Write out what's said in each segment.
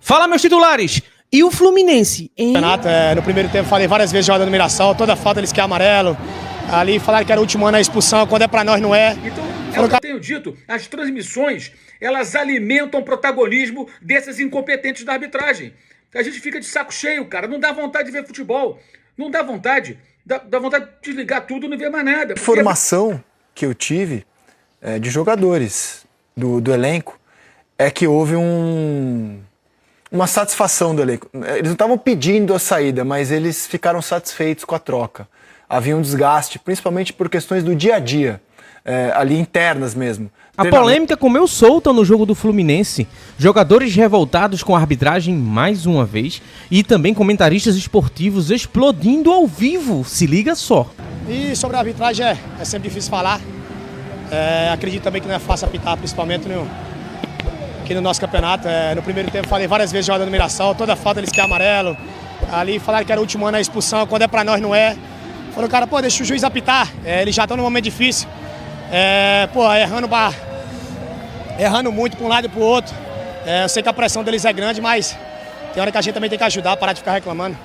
Fala, meus titulares! E o Fluminense, hein? Renato, no primeiro tempo falei várias vezes jogada no Mirassol, toda falta eles querem amarelo. Ali falaram que era o último ano a expulsão, quando é pra nós não é. Então, é o que eu tenho dito, as transmissões, elas alimentam o protagonismo desses incompetentes da arbitragem. A gente fica de saco cheio, cara, não dá vontade de ver futebol, não dá vontade, dá vontade de desligar tudo e não ver mais nada. A formação que eu tive de jogadores do elenco é que houve uma satisfação do elenco. Eles não estavam pedindo a saída, mas eles ficaram satisfeitos com a troca. Havia um desgaste, principalmente por questões do dia a dia, ali internas mesmo. A polêmica comeu solta no jogo do Fluminense. Jogadores revoltados com a arbitragem mais uma vez e também comentaristas esportivos explodindo ao vivo. Se liga só. E sobre a arbitragem é sempre difícil falar. Acredito também que não é fácil apitar, principalmente aqui no nosso campeonato. No primeiro tempo falei várias vezes jogada no Mirassol, toda falta eles querem amarelo. Ali falaram que era o último ano a expulsão, quando é pra nós não é. Falou, cara, pô, deixa o juiz apitar, eles já estão num momento difícil. Errando muito para um lado e para o outro. Eu sei que a pressão deles é grande, mas tem hora que a gente também tem que ajudar, parar de ficar reclamando.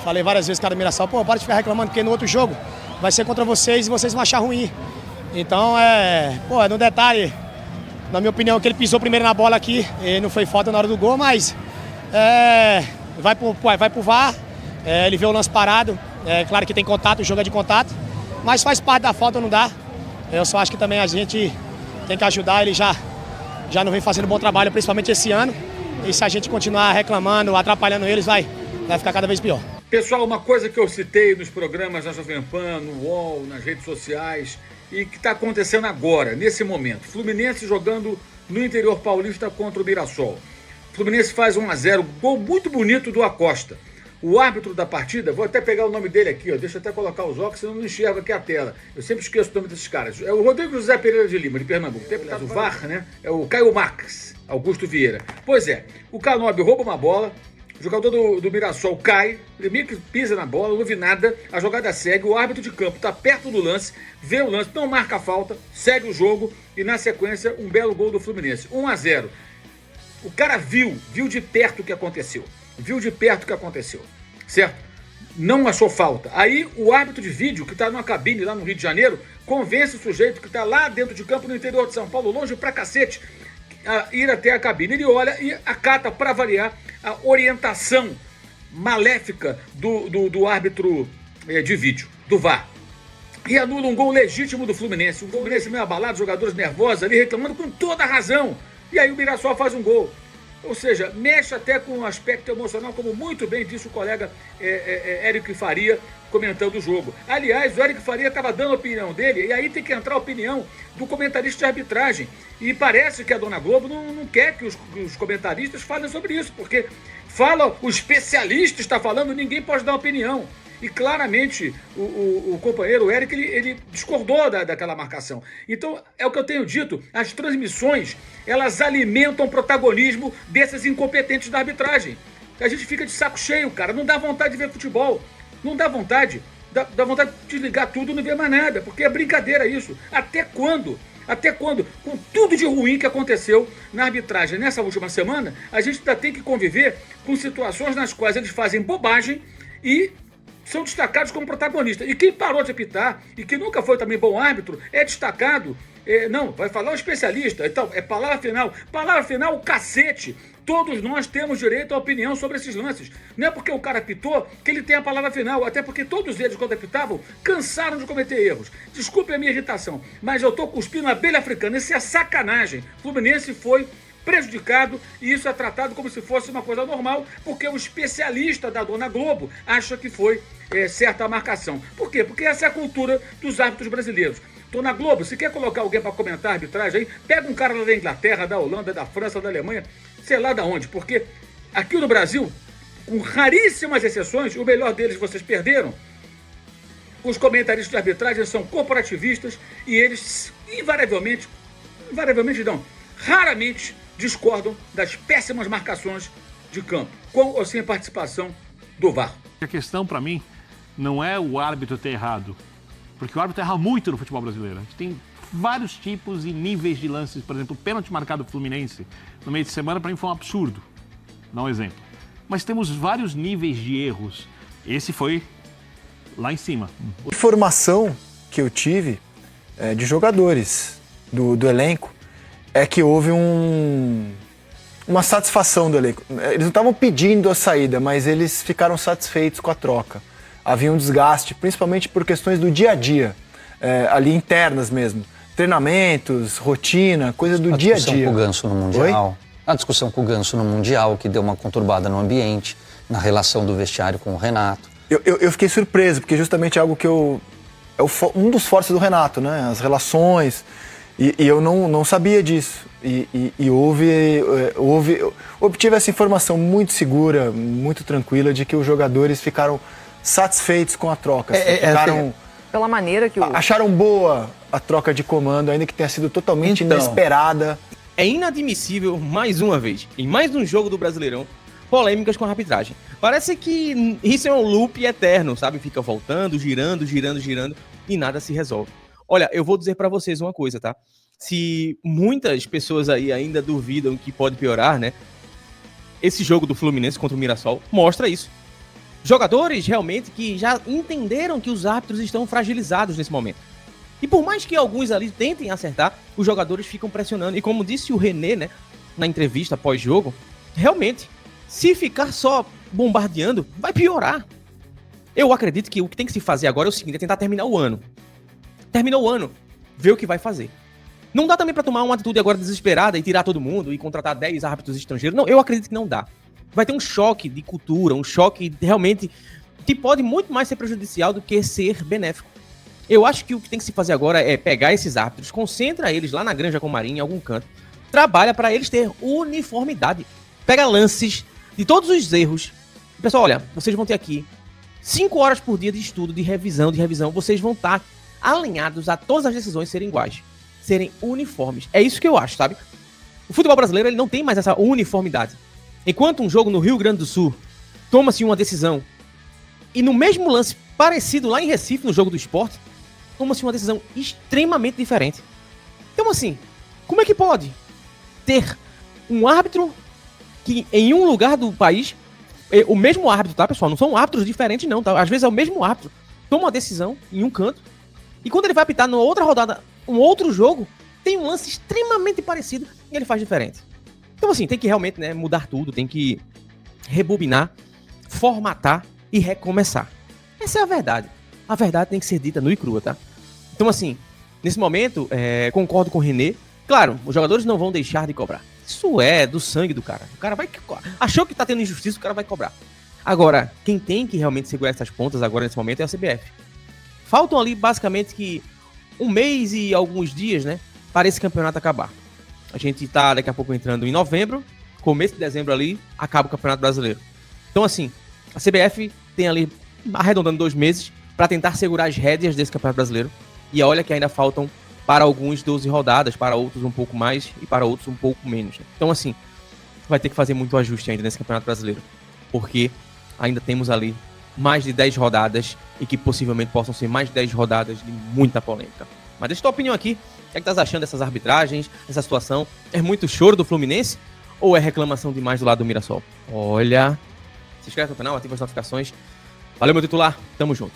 Falei várias vezes, cara do Mirassol, pô, para de ficar reclamando, porque no outro jogo vai ser contra vocês e vocês vão achar ruim. Então, no detalhe, na minha opinião, que ele pisou primeiro na bola aqui, e não foi falta na hora do gol, mas vai pro VAR, ele vê o lance parado, claro que tem contato, o jogo é de contato, mas faz parte da falta, não dá. Eu só acho que também a gente tem que ajudar, ele já não vem fazendo bom trabalho, principalmente esse ano, e se a gente continuar reclamando, atrapalhando eles, vai ficar cada vez pior. Pessoal, uma coisa que eu citei nos programas da Jovem Pan, no UOL, nas redes sociais, e que está acontecendo agora, nesse momento. Fluminense jogando no interior paulista contra o Mirassol. Fluminense faz 1-0, gol muito bonito do Acosta. O árbitro da partida, vou até pegar o nome dele aqui, ó, deixa eu até colocar os óculos, senão não enxergo aqui a tela. Eu sempre esqueço o nome desses caras. É o Rodrigo José Pereira de Lima, de Pernambuco. Tem o VAR, né? É o Caio Max, Augusto Vieira. Pois é, o Canobi rouba uma bola, o jogador do Mirassol cai, ele meio que pisa na bola, não vi nada, a jogada segue, o árbitro de campo está perto do lance, vê o lance, não marca a falta, segue o jogo e na sequência um belo gol do Fluminense, 1-0. O cara viu de perto o que aconteceu. Certo? Não achou falta. Aí o árbitro de vídeo, que está numa cabine lá no Rio de Janeiro, convence o sujeito que está lá dentro de campo no interior de São Paulo, longe pra cacete, a ir até a cabine. Ele olha e acata, para variar, a orientação maléfica do árbitro de vídeo, do VAR. E anula um gol legítimo do Fluminense. Um gol meio abalado, jogadores nervosos ali reclamando com toda a razão. E aí o Mirassol faz um gol. Ou seja, mexe até com o aspecto emocional, como muito bem disse o colega Érico Faria, comentando o jogo. Aliás, o Érico Faria estava dando a opinião dele, e aí tem que entrar a opinião do comentarista de arbitragem. E parece que a Dona Globo não quer que os comentaristas falem sobre isso, porque o especialista está falando, ninguém pode dar opinião. E claramente o companheiro Érico, ele discordou daquela marcação. Então, é o que eu tenho dito, as transmissões, elas alimentam o protagonismo desses incompetentes da arbitragem. A gente fica de saco cheio, cara, não dá vontade de ver futebol, não dá vontade, dá vontade de desligar tudo e não ver mais nada, porque é brincadeira isso. Até quando? Com tudo de ruim que aconteceu na arbitragem nessa última semana, a gente ainda tem que conviver com situações nas quais eles fazem bobagem e são destacados como protagonistas. E quem parou de apitar e que nunca foi também bom árbitro é destacado. Não, vai falar o especialista. Então, é palavra final. Palavra final, o cacete. Todos nós temos direito à opinião sobre esses lances. Não é porque o cara apitou que ele tem a palavra final. Até porque todos eles, quando apitavam, cansaram de cometer erros. Desculpe a minha irritação, mas eu tô cuspindo a abelha africana. Isso é sacanagem. O Fluminense foi prejudicado e isso é tratado como se fosse uma coisa normal, porque o especialista da Dona Globo acha que foi certa a marcação. Por quê? Porque essa é a cultura dos árbitros brasileiros. Dona Globo, se quer colocar alguém para comentar a arbitragem aí, pega um cara lá da Inglaterra, da Holanda, da França, da Alemanha, sei lá da onde, porque aqui no Brasil, com raríssimas exceções, o melhor deles vocês perderam. Os comentaristas de arbitragem são corporativistas e eles raramente discordam das péssimas marcações de campo, com ou sem participação do VAR. A questão, para mim, não é o árbitro ter errado, porque o árbitro erra muito no futebol brasileiro. A gente tem vários tipos e níveis de lances. Por exemplo, o pênalti marcado do Fluminense no meio de semana, para mim, foi um absurdo. Dá um exemplo. Mas temos vários níveis de erros. Esse foi lá em cima. A informação que eu tive de jogadores do elenco é que houve uma satisfação do elenco. Eles não estavam pedindo a saída, mas eles ficaram satisfeitos com a troca. Havia um desgaste, principalmente por questões do dia a dia, ali internas mesmo. Treinamentos, rotina, coisa do dia a dia. A discussão com o Ganso no Mundial. Oi? A discussão com o Ganso no Mundial, que deu uma conturbada no ambiente, na relação do vestiário com o Renato. Eu fiquei surpreso, porque justamente é algo que um dos fortes do Renato, né? As relações. E eu não sabia disso. E obtive essa informação muito segura, muito tranquila, de que os jogadores ficaram satisfeitos com a troca. Pela maneira que acharam boa a troca de comando, ainda que tenha sido totalmente inesperada. É inadmissível, mais uma vez, em mais um jogo do Brasileirão, polêmicas com a arbitragem. Parece que isso é um loop eterno, sabe? Fica voltando, girando e nada se resolve. Olha, eu vou dizer pra vocês uma coisa, tá? Se muitas pessoas aí ainda duvidam que pode piorar, né? Esse jogo do Fluminense contra o Mirassol mostra isso. Jogadores realmente que já entenderam que os árbitros estão fragilizados nesse momento. E por mais que alguns ali tentem acertar, os jogadores ficam pressionando. E como disse o René, né, na entrevista pós-jogo, realmente, se ficar só bombardeando, vai piorar. Eu acredito que o que tem que se fazer agora é o seguinte, é tentar terminar o ano. Terminou o ano, ver o que vai fazer. Não dá também pra tomar uma atitude agora desesperada e tirar todo mundo e contratar 10 árbitros estrangeiros. Não, eu acredito que não dá. Vai ter um choque de cultura, um choque realmente que pode muito mais ser prejudicial do que ser benéfico. Eu acho que o que tem que se fazer agora é pegar esses árbitros, concentra eles lá na Granja Comarim, em algum canto, trabalha para eles ter uniformidade. Pega lances de todos os erros. Pessoal, olha, vocês vão ter aqui 5 horas por dia de estudo, de revisão, vocês vão estar alinhados a todas as decisões serem iguais, serem uniformes. É isso que eu acho, sabe? O futebol brasileiro ele não tem mais essa uniformidade. Enquanto um jogo no Rio Grande do Sul toma-se uma decisão e no mesmo lance parecido lá em Recife, no jogo do Sport, toma-se uma decisão extremamente diferente. Então assim, como é que pode ter um árbitro que em um lugar do país, o mesmo árbitro, tá pessoal? Não são árbitros diferentes não, tá? Às vezes é o mesmo árbitro, toma uma decisão em um canto e quando ele vai apitar na outra rodada, um outro jogo, tem um lance extremamente parecido e ele faz diferente. Então assim, tem que realmente, né, mudar tudo, tem que rebobinar, formatar e recomeçar. Essa é a verdade. A verdade tem que ser dita nua e crua, tá? Então assim, nesse momento, concordo com o René. Claro, os jogadores não vão deixar de cobrar. Isso é do sangue do cara. O cara vai... Achou que tá tendo injustiça, o cara vai cobrar. Agora, quem tem que realmente segurar essas pontas agora nesse momento é a CBF. Faltam ali basicamente que 1 mês e alguns dias, né, para esse campeonato acabar. A gente tá daqui a pouco entrando em novembro, começo de dezembro ali, acaba o Campeonato Brasileiro. Então assim, a CBF tem ali, arredondando 2 meses, para tentar segurar as rédeas desse Campeonato Brasileiro. E olha que ainda faltam para alguns 12 rodadas, para outros um pouco mais e para outros um pouco menos. Então assim, vai ter que fazer muito ajuste ainda nesse Campeonato Brasileiro. Porque ainda temos ali mais de 10 rodadas e que possivelmente possam ser mais de 10 rodadas de muita polêmica. Mas deixa a tua opinião aqui. O que é que estás achando dessas arbitragens, dessa situação? É muito choro do Fluminense ou é reclamação demais do lado do Mirassol? Olha, se inscreve no canal, ativa as notificações. Valeu, meu titular. Tamo junto.